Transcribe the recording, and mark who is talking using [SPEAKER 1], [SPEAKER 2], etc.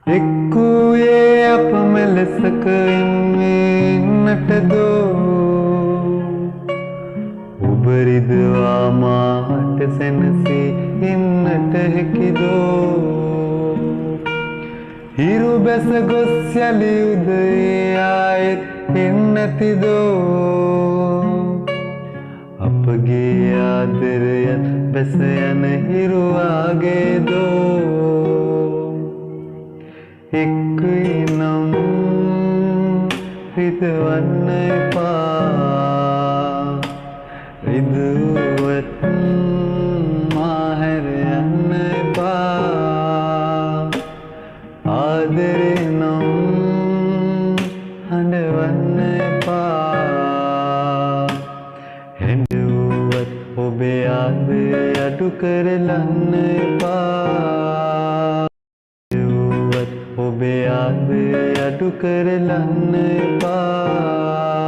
[SPEAKER 1] එක්කුයේ අප මෙලෙසක ඉන්නට දෝ ඔබ රිදවා මාට සැනසී ඉන්නට හැකිදෝ හිරු බැස ගොස් යලි උදේ ආයෙත් එන්නතිදෝ අපගේ ආදරයත් බැස යන හිරු ආගේදෝ එක්කුයි නම් රිදවන්න එපා රිදුවත් මාහැර යන්න එපා ආදරේ නම් හඬවන්න එපා හැඬුවත් ඔබේ ආදරය අඩු කරලන්න එපා ඔබේ ආදරය අඩු කරලන්න එපා